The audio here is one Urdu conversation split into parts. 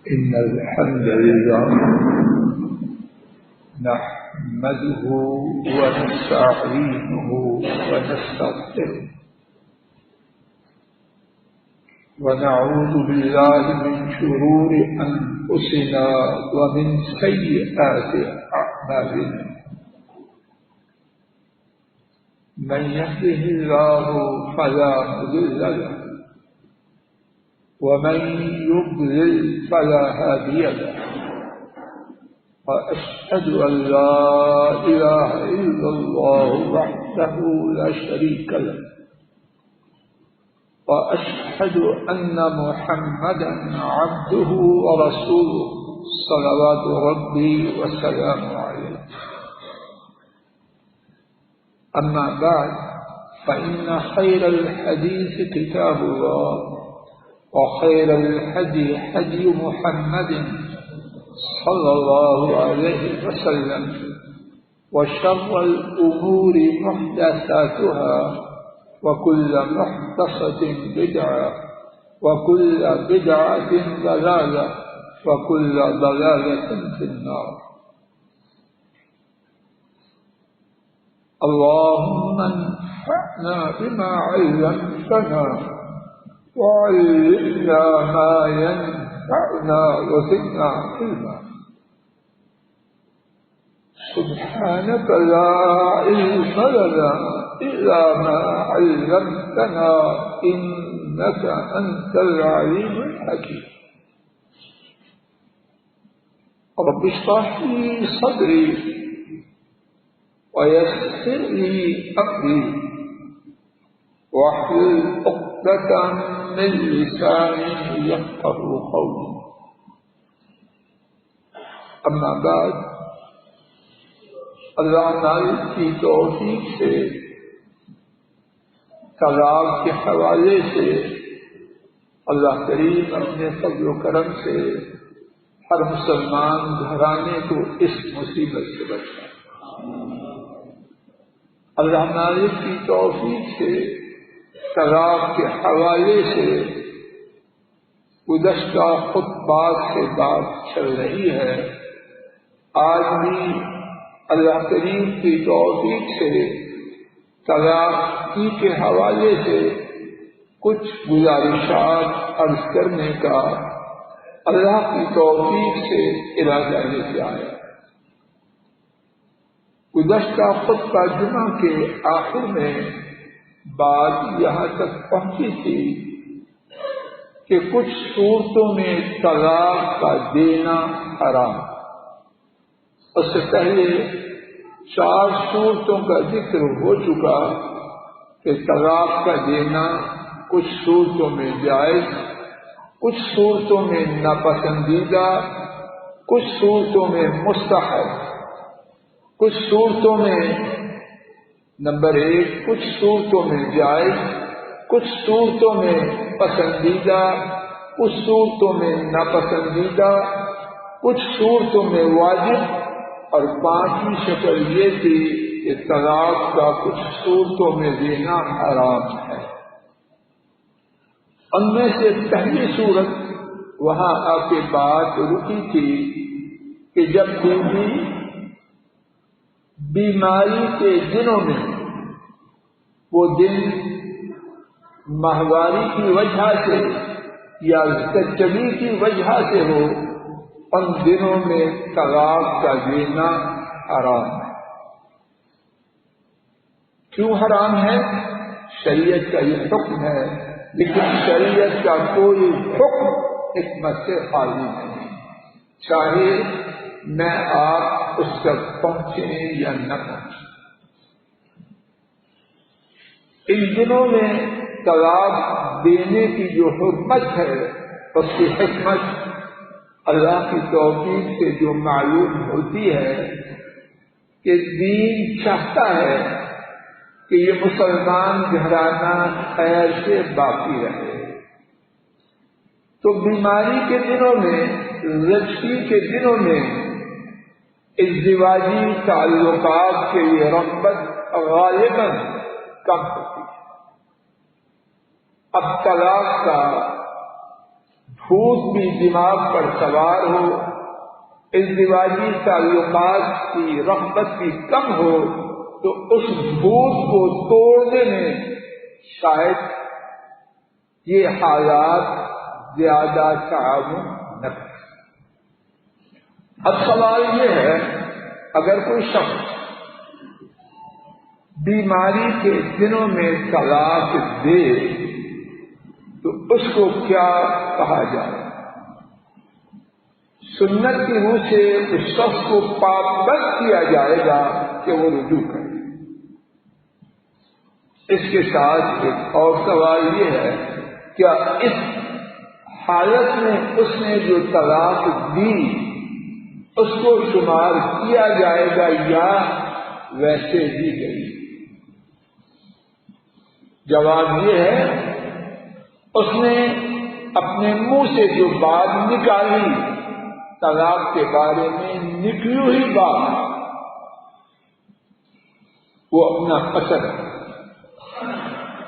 إن الحمد لله نحمده ونستعينه ونستغفره ونعوذ بالله من شرور أنفسنا ومن سيئات أعمالنا من يهده الله فلا مضل له ومن يضلل فلا هادي له وأشهد أن لا إله إلا الله وحده لا شريك له وأشهد أن محمدا عبده ورسوله صلوات ربي وسلامه عليه. أما بعد فإن خير الحديث كتاب الله وخير الهدي هدي محمد صلى الله عليه وسلم وشر الأمور محدثاتها وكل محدثة بدعة وكل بدعة ضلالة وكل ضلالة في النار. اللهم انفعنا بما علمتنا وعلمنا ما ينفعنا وزدنا علما. سبحانك لا علم لنا إلا ما علمتنا إنك أنت العليم الحكيم. رب اشرح لي صدري ويسر لي أمري واحلل عقدة من لساني يفقهوا قولي. أما بعد اللہ تعالی کی توفیق سے طلاق کے حوالے سے اللہ کریم اپنے فضل و کرم سے ہر مسلمان گھرانے کو اس مصیبت سے بچائے. اللہ مالک کی توفیق سے طلاق کے حوالے سے گزشتہ خطبات سے بات چل رہی ہے. آج بھی اللہ کریم کی توفیق سے طلاق کے حوالے سے کچھ گزارشات عرض کرنے کا اللہ کی توفیق سے ارادہ لے کے آیا. گزشتہ خطبہ جمعہ کے آخر میں بات یہاں تک پہنچی تھی کہ کچھ صورتوں میں طلاق کا دینا حرام. اس سے پہلے 4 صورتوں کا ذکر ہو چکا کہ طلاق کا دینا کچھ صورتوں میں جائز، کچھ صورتوں میں ناپسندیدہ، کچھ صورتوں میں مستحب، کچھ صورتوں میں نمبر 1 کچھ صورتوں میں جائز، کچھ صورتوں میں پسندیدہ، کچھ صورتوں میں ناپسندیدہ، کچھ صورتوں میں واجب، اور 5ویں شکل یہ تھی کہ طلاق کا کچھ صورتوں میں دینا حرام ہے. ان میں سے پہلی صورت وہاں آ کے بات رکی تھی کہ جب بیوی بیماری کے دنوں میں وہ دن ماہواری کی وجہ سے یا زچگی کی وجہ سے ہو، ان دنوں میں طلاق کا دینا حرام ہے. کیوں حرام ہے؟ شریعت کا یہ حکم ہے، لیکن شریعت کا کوئی حکم حکمت سے خالی نہیں، چاہے میں آپ اس تک پہنچیں یا نہ پہنچیں. ان دنوں میں طلاق دینے کی جو حکمت ہے اس کی حکمت اللہ کی توفیق سے جو معلوم ہوتی ہے کہ دین چاہتا ہے کہ یہ مسلمان گھرانہ خیر سے باقی رہے. تو بیماری کے دنوں میں، زچگی کے دنوں میں ازدواجی تعلقات کے لیے رغبت غالباً کم ہوتی ہے. اب طلاق کا بھوت بھی دماغ پر سوار ہو، ازدواجی تعلقات کی رغبت بھی کم ہو، تو اس بھوت کو توڑنے میں شاید یہ حالات زیادہ تعاون نہ کریں۔ اب سوال یہ ہے، اگر کوئی شخص بیماری کے دنوں میں طلاق دے تو اس کو کیا کہا جائے؟ سنت کی روح سے اس شخص کو پابند کیا جائے گا کہ وہ رجوع کرے۔ اس کے ساتھ ایک اور سوال یہ ہے، کیا اس حالت میں اس نے جو طلاق دی اس کو شمار کیا جائے گا یا ویسے دی گئی؟ جواب یہ ہے، اس نے اپنے منہ سے جو بات نکالی طلاق کے بارے میں، نکلی ہوئی بات، وہ اپنا اثر ہے۔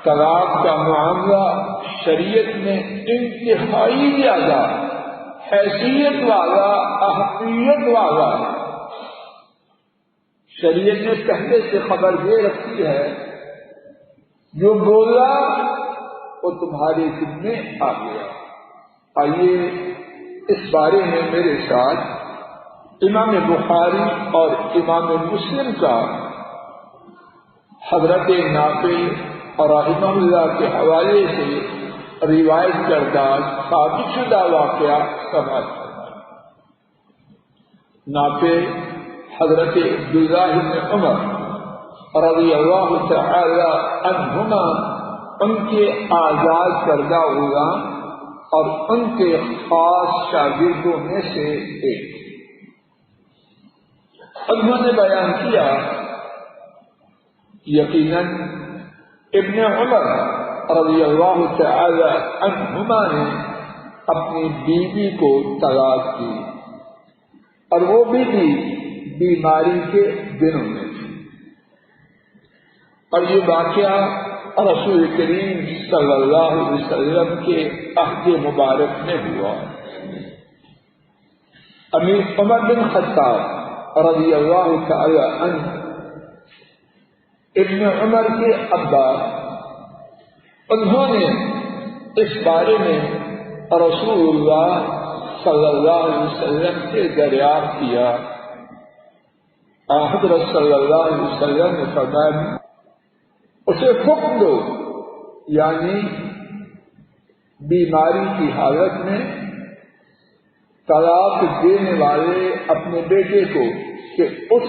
طلاق کا معاملہ شریعت میں انتہائی زیادہ حیثیت والا، اہمیت والا ہے۔ شریعت نے پہلے سے خبر دے رکھی ہے، جو بولا وہ تمہارے دل میں آ گیا۔ آئیے اس بارے میں میرے ساتھ امام بخاری اور امام مسلم کا حضرت نافع اور رحمہ اللہ کے حوالے سے روایت کردہ ثابت شدہ واقعہ سماعت فرمائیں۔ نافع حضرت عبداللہ بن عمر رضی اللہ تعالی عنہما ان کے آزاد کردہ غلام اور ان کے خاص شاگردوں میں سے ایک، انہوں نے بیان کیا، یقیناً ابن عمر رضی اللہ تعالی عنہما نے اپنی بیوی کو طلاق دی، اور وہ بیوی بیماری کے دنوں میں تھی، اور یہ واقعہ رسول کریم صلی اللہ علیہ وسلم کے عہد مبارک میں ہوا۔ امیر عمر بن خطاب رضی اللہ تعالی عنہ ابن عمر کے ابا، انہوں نے اس بارے میں رسول اللہ صلی اللہ علیہ وسلم سے دریافت کیا۔ حضرت صلی اللہ علیہ وسلم نے فرمایا، اسے حکم دو، یعنی بیماری کی حالت میں طلاق دینے والے اپنے بیٹے کو کہ اس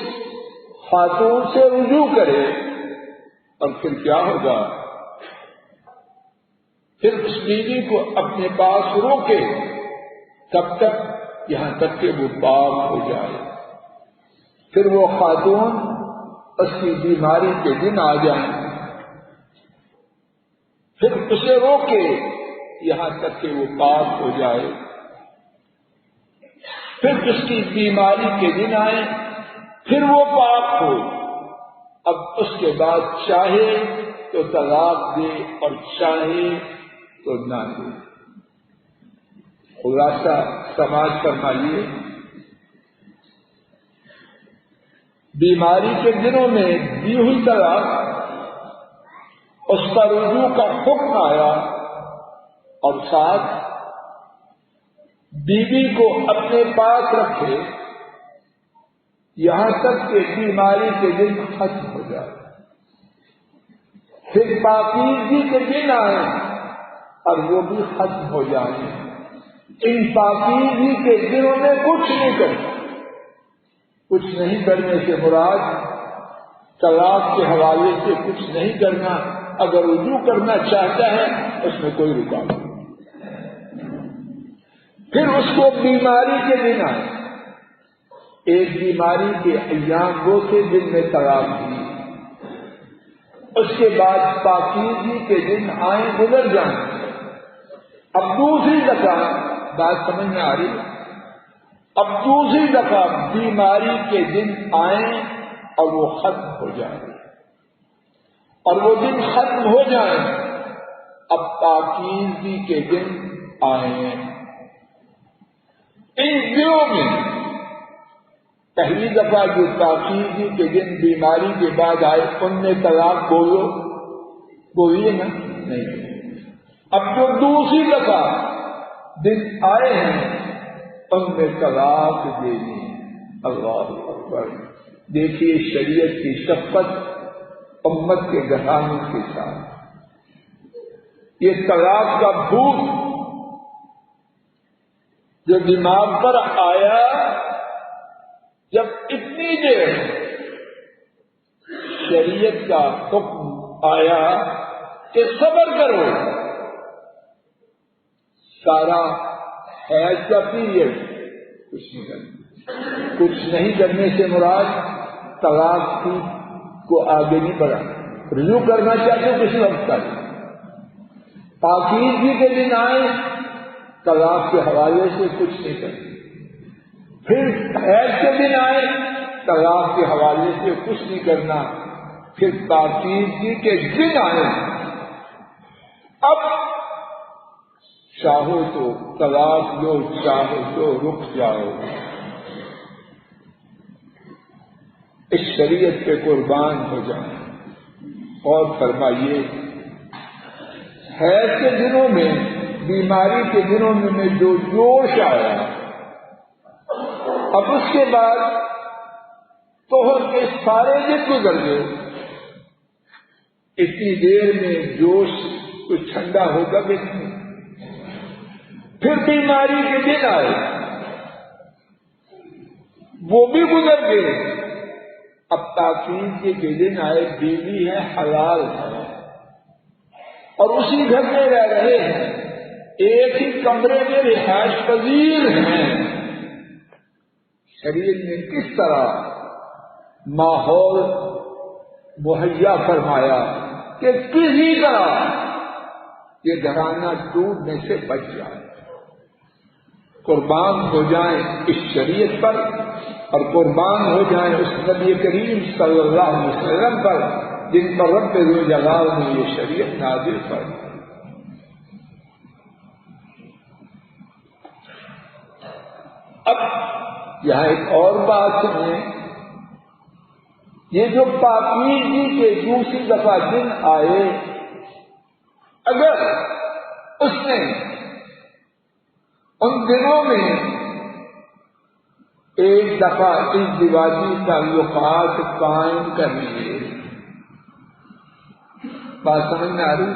خاتون سے رجوع کرے، اور پھر کیا ہوگا؟ پھر اس بیوی کو اپنے پاس روکے تب تک یہاں تک کہ وہ پاک ہو جائے، پھر وہ خاتون اس کی بیماری کے دن آ جائیں، پھر اسے روکے یہاں تک کہ وہ پاک ہو جائے، پھر اس کی بیماری کے دن آئے، پھر وہ پاک ہو، اب اس کے بعد چاہے تو طلاق دے اور چاہے تو نہ دے۔ خلاصہ سماعت فرمائیے، بیماری کے دنوں میں دی ہوئی طلاق، اس پر رجوع کا حکم آیا، اور ساتھ بیوی کو اپنے پاس رکھے یہاں تک کہ بیماری کے دن ختم ہو جائے، پھر پاکیزگی کے دن آئے اور وہ بھی ختم ہو جائیں۔ ان پاکیزگی کے دنوں میں کچھ نہیں کرنا۔ کچھ نہیں کرنے سے مراد طلاق کے حوالے سے کچھ نہیں کرنا، اگر رجوع کرنا چاہتا ہے اس میں کوئی رکاوٹ نہیں۔ پھر اس کو بیماری کے دن آئے، ایک بیماری کے ایام وہ تھے جن میں طلاق دی، اس کے بعد پاکیزگی کے دن آئیں، گزر جائیں، اب دوسری دفعہ، بات سمجھ میں آ رہی، اب دوسری دفعہ بیماری کے دن آئیں اور وہ ختم ہو جائیں، اور وہ دن ختم ہو جائیں، اب پاکیزگی کے دن آئیں، ان دنوں میں پہلی دفعہ جو تاخیر کے دن بیماری کے بعد آئے ان میں طلاق بولیے نا نہیں. اب جو دوسری دفعہ دن آئے ہیں ان میں طلاق دینی. اللہ اکبر. دیکھیے شریعت کی شفقت امت کے گھرانوں کے ساتھ. یہ طلاق کا بھوت جو دماغ پر آیا جب اتنی دیر شریعت کا حکم آیا کہ صبر کرو. سارا حیض کا پیریڈ کچھ نہیں کرنے سے مراد طلاق کی کو آگے نہیں بڑھا. رجوع کرنا چاہتے ہو کسی وقت تک. پاکیزگی کے دن آئے طلاق کے حوالے سے کچھ نہیں کرنا. پھر حیض کے دن آئے طلاق کے حوالے سے کچھ نہیں کرنا. پھر پاکیزگی کے دن آئے اب چاہو تو طلاق دو, چاہو تو رک جاؤ. اس شریعت کے قربان ہو جائیں. اور فرمائیے حیض کے دنوں میں, بیماری کے دنوں میں جو جوش آیا, اب اس کے بعد طہر کے سارے دن گزر گئے. اتنی دیر میں جوش کچھ ٹھنڈا ہوگا کہ نہیں. پھر بیماری کے دن آئے وہ بھی گزر گئے. اب تاکید کے دن آئے, بیوی ہے حلال ہے اور اسی گھر میں رہ رہے ہیں, ایک ہی کمرے میں رہائش پذیر ہیں. شریعت نے کس طرح ماحول مہیا فرمایا کہ کسی طرح یہ گھرانہ ٹوٹنے سے بچ جائے. قربان ہو جائیں اس شریعت پر اور قربان ہو جائیں اس نبی کریم صلی اللہ علیہ وسلم پر جن پر رب ذوالجلال نے یہ شریعت نازل فرمائی. اب یہاں ایک اور بات سنیں. یہ جو پاکیزگی کے دوسری دفعہ دن آئے, اگر اس نے ان دنوں میں ایک دفعہ ازدواجی تعلقات قائم کر لیے, بات سمجھ میں آ رہی؟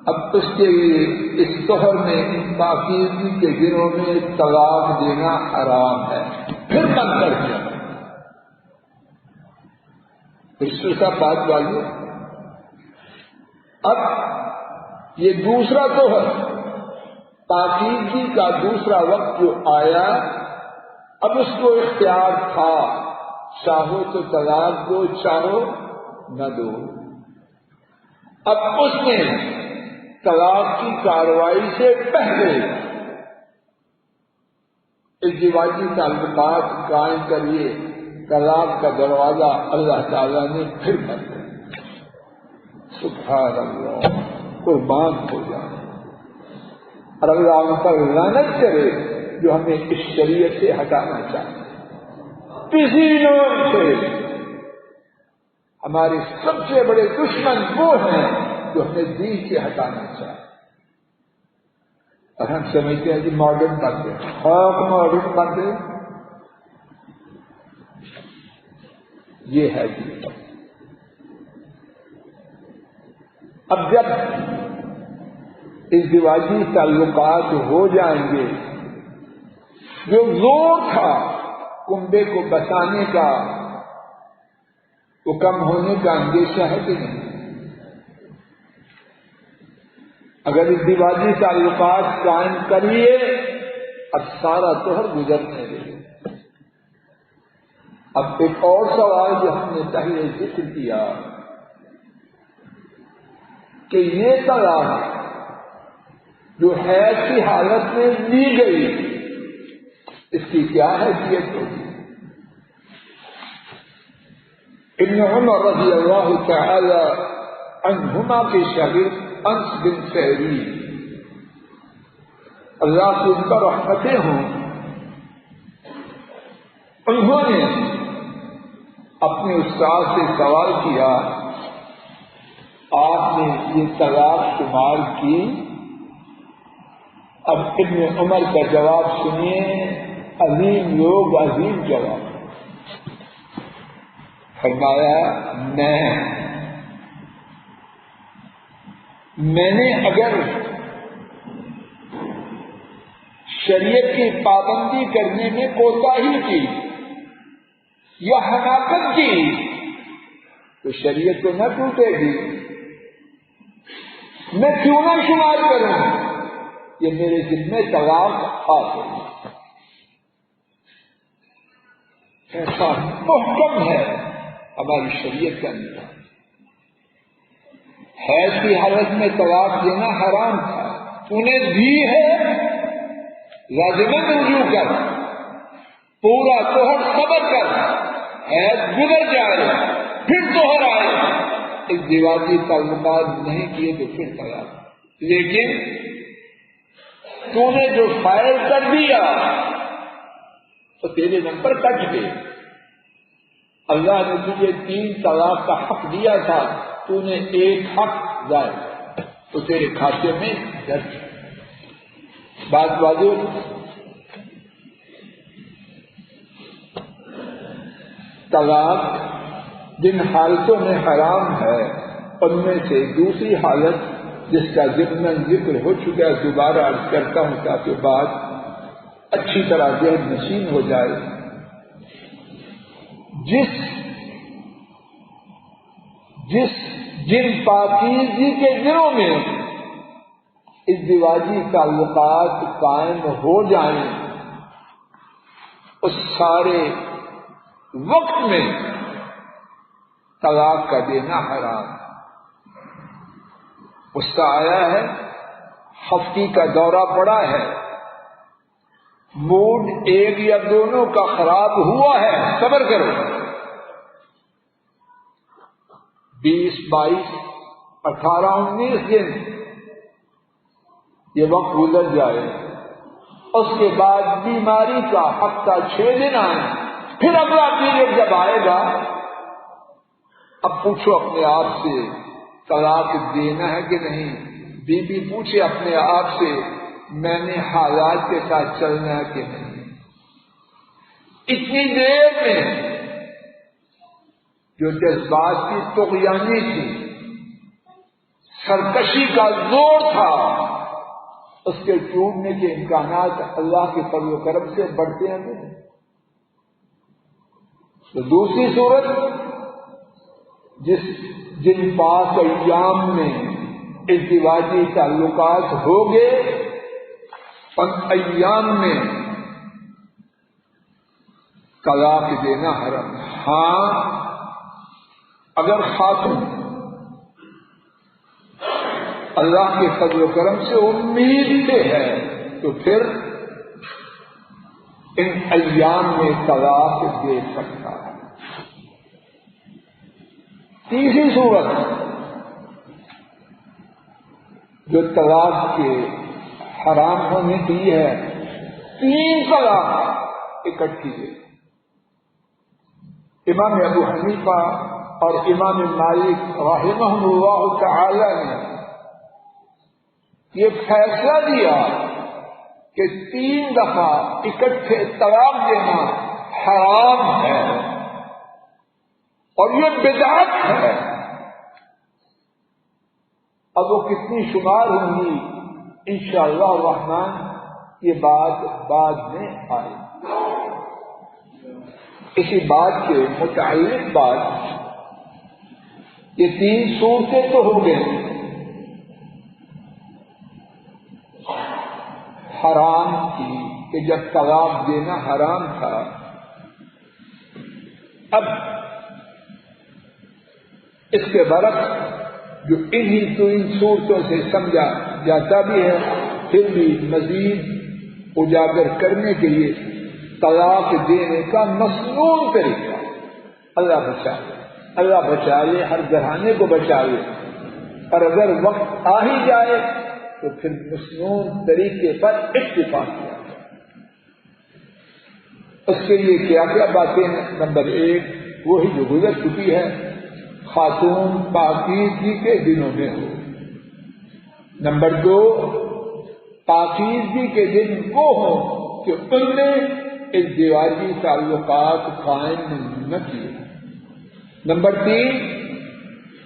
اب اس کے لیے اس طہر میں پاکیزگی کے دنوں میں طلاق دینا حرام ہے. پھر بند کر دیا. اس کا بات والی. اب یہ دوسرا طہر پاکیزگی کا دوسرا وقت جو آیا, اب اس کو اختیار تھا, چاہو تو طلاق دو, چاہو نہ دو. اب اس نے طلاق کی کارروائی سے پہلے ازدواجی تعلقات قائم کریے. طلاق کا دروازہ اللہ تعالیٰ نے پھر بند کر دیا. سبحان اللہ. قربان ہو جائے اور اللہ ان پر لعنت کرے جو ہمیں اس شریعت سے ہٹانا چاہتے. کسی نوع سے ہمارے سب سے بڑے دشمن وہ ہیں جو ہمیں دین سے ہٹانا چاہتے. اور ہم سمجھتے ہیں کہ ماڈرن بنتے ہیں, ماڈرن بنتے. یہ ہے دین. اب جب ازدواجی تعلقات ہو جائیں گے, جو زور تھا کنبے کو بچانے کا وہ کم ہونے کا اندیشہ ہے کہ نہیں؟ اگر ازدواجی تعلقات قائم کریے اب سارا طہر گزرنے لگے. اب ایک اور سوال جو ہم نے پہلے ذکر کیا کہ یہ طلاق جو حیض کی حالت میں لی گئی اس کی کیا حیثیت ہوگی؟ ابن عمر رضی اللہ تعالی عنہما کے شاگرد انس بن سیرین اللہ کی ان پر رحمتیں ہوں، انہوں نے اپنے استاد سے سوال کیا، آپ نے یہ طلاق شمار کی؟ اب ابن عمر کا جواب سنیے، عظیم لوگ عظیم جواب۔ فرمایا میں نے اگر شریعت کی پابندی کرنے میں کوتاہی کی یا حماقت کی تو شریعت تو نہ ٹوٹے گی، میں کیوں نہ شمار کروں؟ یہ میرے ذمہ طلاق آ گئی۔ ایسا محکم ہے ہماری شریعت کا نظام۔ حیض کی حالت میں طلاق دینا حرام تھا، تو نے دی ہے، لازماً رجوع کر، پورا توہر صبر کر، حیض گزر جائے پھر توہر آئے، ازدواجی تعلقات نہیں کیے تو پھر طلاق۔ لیکن تو نے جو فائل کر دیا تو تیرے نمبر کٹ گئے۔ اللہ نے تجھے 3 طلاق کا حق دیا تھا، تو نے 1 حق ضائع تو تیرے کھاتے میں درج۔ بات واضح۔ طلاق جن حالتوں میں حرام ہے ان میں سے دوسری حالت جس کا ضمن ذکر ہو چکا ہے، دوبارہ عرض کرتا ہوں تاکہ بات اچھی طرح ذہن نشین ہو جائے۔ جن پاکیزگی کے دنوں میں ازدواجی تعلقات قائم ہو جائیں اس سارے وقت میں طلاق کا دینا حرام۔ اس کا آیا ہے، ہفتی کا دورہ پڑا ہے، موڈ ایک یا دونوں کا خراب ہوا ہے، صبر کرو، 20 22 18 19 دن یہ وقت گزر جائے، اس کے بعد بیماری کا ہفتہ 6 دن آئے، پھر اگلا پیریڈ جب آئے گا، اب پوچھو اپنے آپ سے طلاق دینا ہے کہ نہیں؟ بی بی پوچھے اپنے آپ سے میں نے حالات کے ساتھ چلنا ہے کہ نہیں؟ اتنی دیر میں جو جذبات کی طغیانی تھی، سرکشی کا زور تھا، اس کے ٹوٹنے کے امکانات اللہ کے فضل و کرم سے بڑھتے ہیں۔ تو دوسری صورت، جن پاک ایام میں ازدواجی تعلقات ہو گئے ان ایام میں طلاق دینا حرام۔ ہاں اگر خاتون اللہ کے فضل و کرم سے امید سے ہے تو پھر ان ایام میں طلاق دے سکتا ہے۔ تیسری صورت جو طلاق کے حرام ہونے کی ہے، 3 طلاق اکٹھی ہے۔ امام ابو حنیفہ اور امام مالک رحمہم اللہ تعالی نے یہ فیصلہ دیا کہ 3 دفعہ اکٹھے طلاق دینا حرام ہے اور یہ بدعت ہے۔ اب وہ کتنی شمار ہوں گی انشاءاللہ الرحمن یہ بات بعد میں آئے۔ اسی بات کے متعلق بات، یہ 3 صورتیں تو ہو گئی حرام کی کہ جب طلاق دینا حرام تھا۔ اب اس کے برعکس جو انہی تو ان صورتوں سے سمجھا جاتا بھی ہے، پھر بھی مزید اجاگر کرنے کے لیے طلاق دینے کا مسنون طریقہ، اللہ بچائے، اللہ بچا لے، ہر گھرانے کو بچا لے، اور اگر وقت آ ہی جائے تو پھر مسنون طریقے پر اتفاق کیا جائے۔ اس کے لیے کیا کیا باتیں ہیں؟ نمبر 1 وہی جو گزر چکی ہے، خاتون پاکیزگی کے دنوں میں ہو۔ نمبر 2 پاکیزگی کے دن وہ ہوں کہ ان میں ازدواجی تعلقات قائم نہ کیے۔ نمبر 3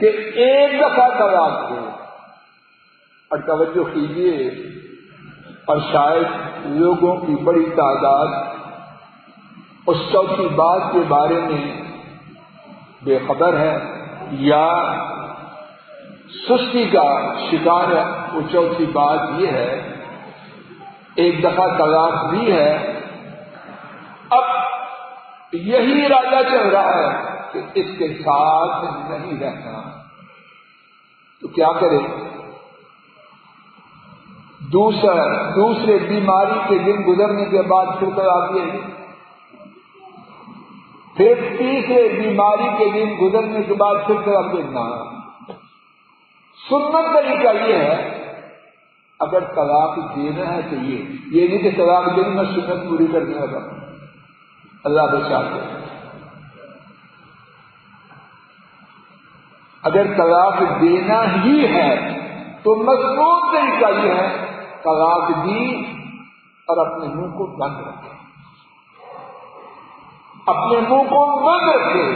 کہ ایک دفعہ طلاق دے، اور توجہ کیجیے، اور شاید لوگوں کی بڑی تعداد اس چوتھی بات کے بارے میں بے خبر ہے یا سستی کا شکار ہے۔ وہ چوتھی بات یہ ہے، ایک دفعہ طلاق دی ہے، اب یہی ارادہ چل رہا ہے کہ اس کے ساتھ نہیں رہنا، تو کیا کرے؟ دوسرے بیماری کے دن گزرنے کے بعد پھر طلاق دے، پھر تیسرے بیماری کے دن گزرنے کے بعد پھر طلاق دینا۔ سنت طریقہ یہ ہے، اگر طلاق دینا ہے تو یہ نہیں کہ طلاق دینا میں سنت پوری کرنے لگا، اللہ بچاتے۔ اگر طلاق دینا ہی ہے تو مضمون طریقہ یہ ہے، طلاق دی اور اپنے منہ کو بند رکھے، اپنے منہ کو بند رکھے،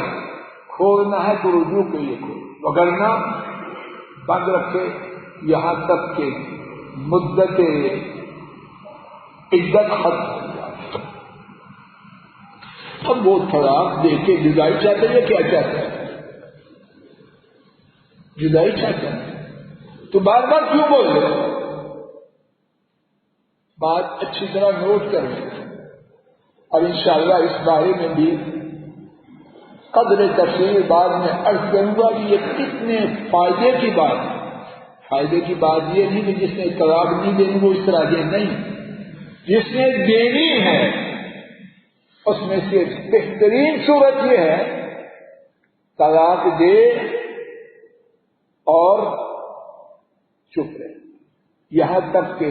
کھولنا ہے تو رجوع کے لیے کھول، وگرنہ بند رکھے یہاں تک کہ مدت عدت ختم ہو جائے۔ اب وہ طلاق دے کے جدائی چاہتے ہیں، کیا چاہتے ہیں؟ جدائی چاہتے ہیں، تو بار بار کیوں بول رہے ہیں؟ بات اچھی طرح نوٹ کر لیں، اور انشاءاللہ اس بارے میں بھی قدر تفصیل بعد میں عرض کروں گا کہ یہ کتنے فائدے کی بات ہے۔ فائدے کی بات یہ نہیں کہ جس نے طلاق نہیں دینی وہ اس طرح دے، نہیں، جس نے دینی ہے اس میں سے بہترین صورت یہ ہے طلاق دے اور چپ رہے یہاں تک کہ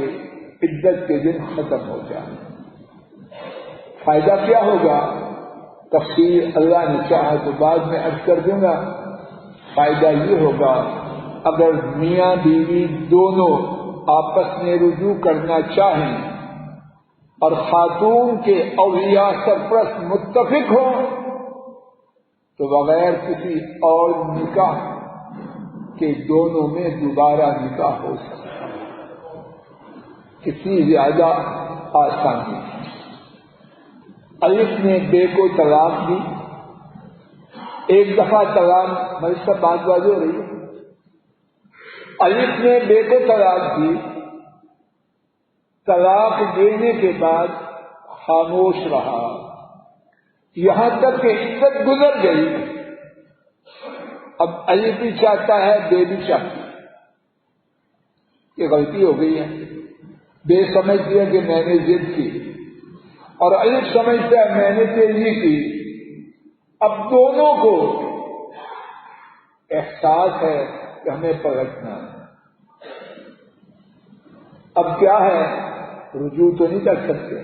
عدت کے دن ختم ہو جائے۔ فائدہ کیا ہوگا؟ تفصیل اللہ نے چاہا تو بعد میں عرض کر دوں گا۔ فائدہ یہ ہوگا، اگر میاں بیوی دونوں آپس میں رجوع کرنا چاہیں اور خاتون کے اولیاء سرپرست متفق ہوں تو بغیر کسی اور نکاح کے دونوں میں دوبارہ نکاح ہو سکتا ہے۔ کتنی زیادہ آسانی۔ الف نے بے کو طلاق دی، ایک دفعہ طلاق، میں اس کا بات واضح ہو رہی ہے، الف نے بے کو طلاق دی، طلاق دینے کے بعد خاموش رہا یہاں تک کہ عدت گزر گئی۔ اب الف بھی چاہتا ہے، بے بھی چاہتا ہے، یہ غلطی ہو گئی ہے۔ بے سمجھتی ہے کہ میں نے ضد کی، اور الف سمجھتا ہے میں نے تیزی کی۔ اب دونوں کو احساس ہے کہ ہمیں پلٹنا ہے۔ اب کیا ہے، رجوع تو نہیں کر سکتے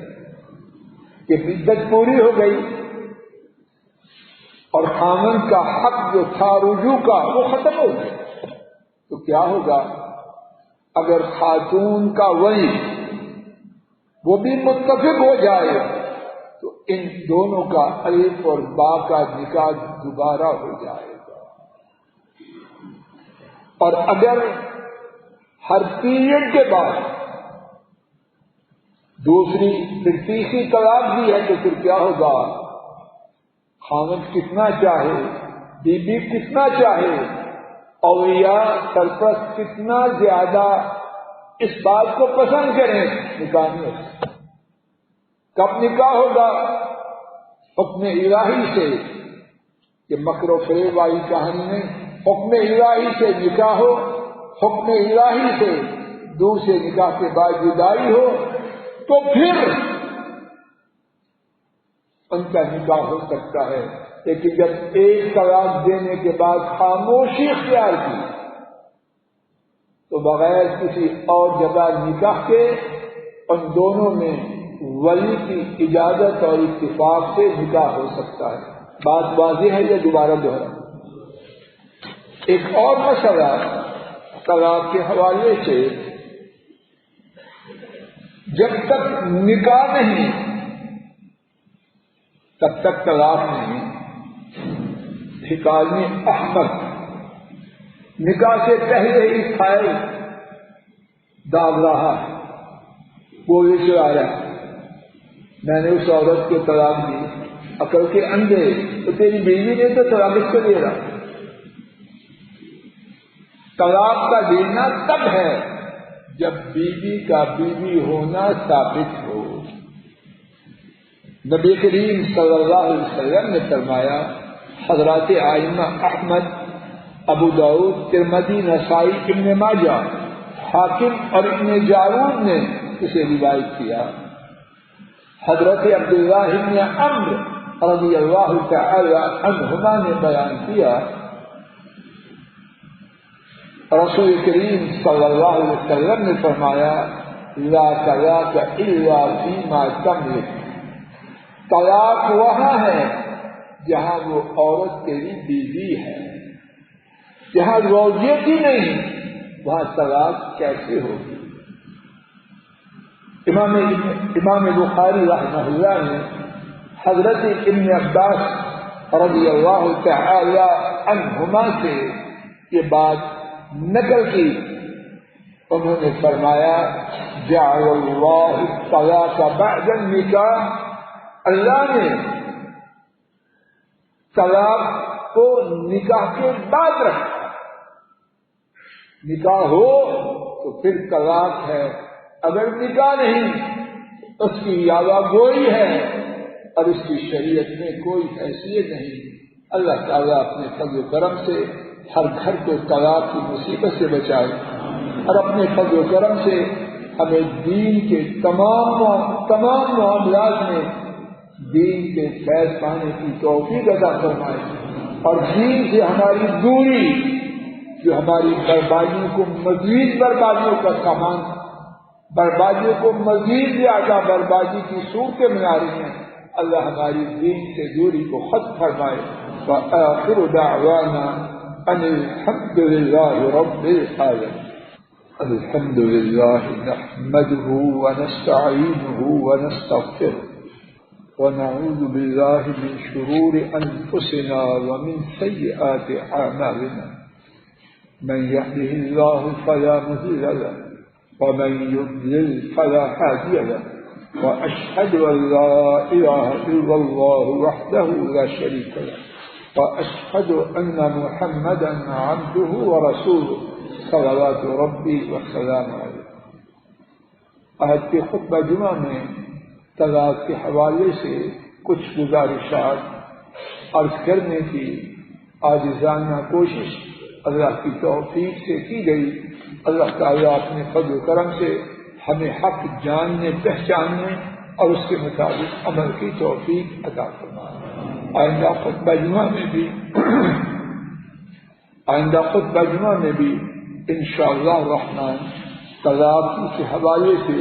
کہ عدت پوری ہو گئی اور خامن کا حق جو تھا رجوع کا وہ ختم ہو گیا، تو کیا ہوگا؟ اگر خاتون کا ولی وہ بھی متفق ہو جائے تو ان دونوں کا الف اور با کا نکاح دوبارہ ہو جائے گا۔ اور اگر ہر پیریڈ کے بعد دوسری پھر تیسری طلاق دی ہے تو پھر کیا ہوگا؟ خاوند کتنا چاہے، بیوی کتنا چاہے، اولیاء سرپرست کتنا زیادہ اس بات کو پسند کریں، نکاح نہیں ہوگا۔ کب نکاح ہوگا؟ حکم الہی سے، یہ مکر و فریب والی کہانی میں حکم الہی سے نکاح ہو، حکم الہی سے دوسرے نکاح کے بعد جدائی ہو تو پھر ان کا نکاح ہو سکتا ہے۔ لیکن جب ایک طلاق دینے کے بعد خاموشی اختیار کی تو بغیر کسی اور جگہ نکاح کے ان دونوں میں ولی کی اجازت اور اتفاق سے نکاح ہو سکتا ہے. بات واضح ہے یا دوبارہ دوہرا؟ ایک اور مسئلہ طلاق کے حوالے سے، جب تک نکاح نہیں تب تک طلاق نہیں. حکامی احمد نکاح سے پہلے ہی فائل داغ رہا، وہ یہ چلا رہا میں نے اس عورت کو طلاق دی، عقل کے اندھے تو تیری بیوی نے تو طلاق اس کو دے رہا. طلاق کا دینا تب ہے جب بیوی کا بیوی ہونا ثابت ہو. نبی کریم صلی اللہ علیہ وسلم نے فرمایا، حضرات ائمہ احمد، ابو داؤد، ترمذی، نسائی، ابن ماجہ، حاکم اور ابن جارود نے اسے روایت کیا. حضرت عبداللہ بن عمرو رضی اللہ تعالی عنہما نے بیان کیا، رسول کریم صلی اللہ علیہ وسلم نے فرمایا، لا طلاق الا فیما تملک. طلاق وہاں ہے جہاں وہ عورت تیری بیوی ہے. جہاں زوجیت ہی نہیں وہاں طلاق کیسے ہوگی؟ امام بخاری رحمہ اللہ نے حضرت ابن عباس رضی اللہ تعالی عنہما سے یہ بات نقل کی. انہوں نے فرمایا، جعل اللہ الطلاق بعد النکاح، اللہ نے طلاق کو نکاح کے بعد رکھا. نکاح ہو تو پھر طلاق ہے، اگر نکاح نہیں اس کی یاوہ گوئی ہے اور اس کی شریعت میں کوئی حیثیت نہیں. اللہ تعالیٰ اپنے فضل و کرم سے ہر گھر کو طلاق کی مصیبت سے بچائے اور اپنے فضل و کرم سے ہمیں دین کے تمام معاملات میں دین کے فیض پانے کی توفیق عطا فرمائے اور دین سے ہماری دوری جو ہماری بربادیوں کو مزید بربادیوں کا سامان، بربادیوں کو مزید زیادہ بربادی کی صورتیں بنا رہی ہیں، اللہ ہماری دین سے دوری کو ختم فرمائے. وآخر دعوانا ان الحمد للہ رب العالمین. الحمد للہ نحمده ونستعینه ونستغفره ونعوذ باللہ من شرور انفسنا ومن سیئات اعمالنا. من يهده الله فلا مضل له ومن يضلل فلا هادي له، وأشهد أن لا إله إلا الله وحده لا شريك له، وأشهد أن محمدا عبده ورسوله صلوات ربي وسلامه عليه. آج کے خطبہ جمعہ میں طلاق کے حوالے سے کچھ گزارشات عرض کرنے کی عاجزانہ کوشش اللہ کی توفیق سے کی گئی. اللہ تعالیٰ اپنے فضل و کرم سے ہمیں حق جاننے، پہچاننے اور اس کے مطابق عمل کی توفیق عطا فرمائے. آئندہ خطبہ جمعہ میں بھی انشاءاللہ الرحمن طلاق کے حوالے سے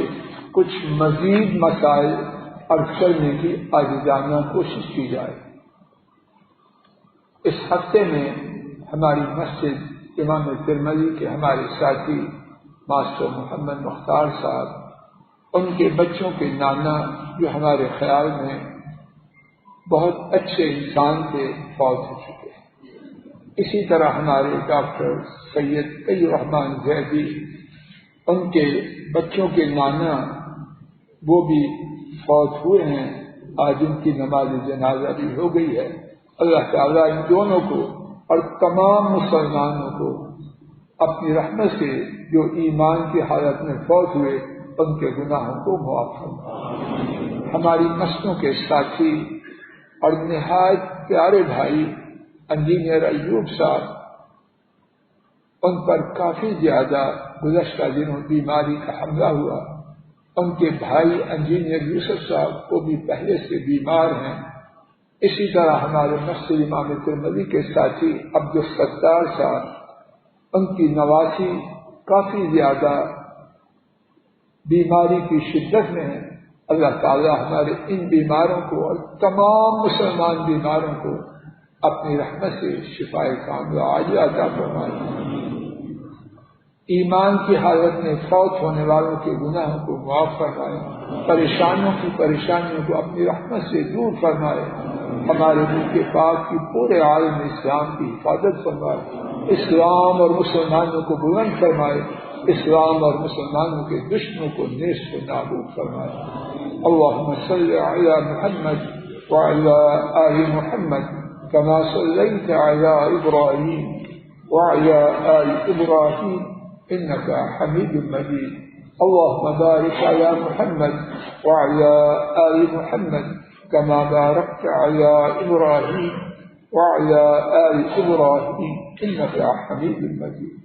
کچھ مزید مسائل عرض کرنے کی عاجزانہ کوشش کی جائے. اس ہفتے میں ہماری مسجد امام ترمذی کے ہمارے ساتھی ماسٹر محمد مختار صاحب، ان کے بچوں کے نانا جو ہمارے خیال میں بہت اچھے انسان تھے، فوت ہو چکے ہیں. اسی طرح ہمارے ڈاکٹر سید طیب الرحمن زیدی، ان کے بچوں کے نانا وہ بھی فوت ہوئے ہیں. آج ان کی نماز جنازہ بھی ہو گئی ہے. اللہ تعالیٰ ان دونوں کو اور تمام مسلمانوں کو اپنی رحمت سے جو ایمان کی حالت میں فوت ہوئے ان کے گناہوں کو معاف فرمائے. ہماری نسلوں کے ساتھی اور نہایت پیارے بھائی انجینئر ایوب صاحب، ان پر کافی زیادہ گزشتہ دنوں بیماری کا حملہ ہوا. ان کے بھائی انجینئر یوسف صاحب کو بھی پہلے سے بیمار ہیں. اسی طرح ہمارے مسجد امام ترمذی کے ساتھی عبد الستار صاحب، ان کی نواسی کافی زیادہ بیماری کی شدت میں ہیں، اللہ تعالیٰ ہمارے ان بیماروں کو اور تمام مسلمان بیماروں کو اپنی رحمت سے شفائے کاملہ عاجلہ عطا فرمائے۔ ایمان کی حالت میں فوت ہونے والوں کے گناہوں کو معاف فرمائے، پریشانوں کی پریشانیوں کو اپنی رحمت سے دور فرمائے، ہمارے ملک پاک کی پورے عالم اسلام کی حفاظت فرمائے، اسلام اور مسلمانوں کو بلند فرمائے، اسلام اور مسلمانوں کے دشمنوں کو نیست و نابود فرمائے۔ اللهم صل على محمد وعلى آل محمد كما صليت على إبراهيم وعلى آل إبراهيم إنك حميد مجيد۔ اللهم بارك على محمد وعلى آل محمد كما باركت على إبراهيم وعلى آل إبراهيم إنك حميد مجيد۔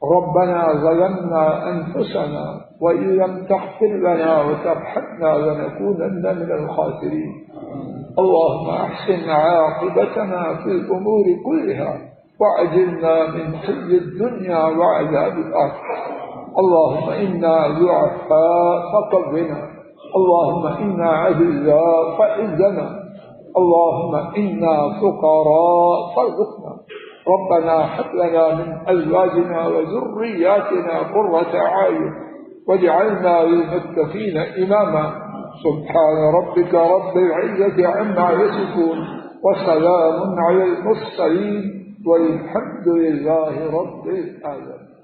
ربنا ظلمنا أنفسنا وإن لم تغفر لنا وترحمنا لنكونن من الخاسرين۔ اللهم أحسن عاقبتنا في الأمور كلها وأجرنا من خزي الدنيا وعذاب الآخرة۔ اللهم إنا ضعفاء فقونا، اللهم إنا عزاء فعزنا، اللهم إنا فقراء فارزقنا۔ ربنا هب لنا من أزواجنا وذرياتنا قرة أعين واجعلنا للمتقين إماما۔ سبحان ربك رب العزة عما يصفون وسلام على المرسلين والحمد لله رب العالمين۔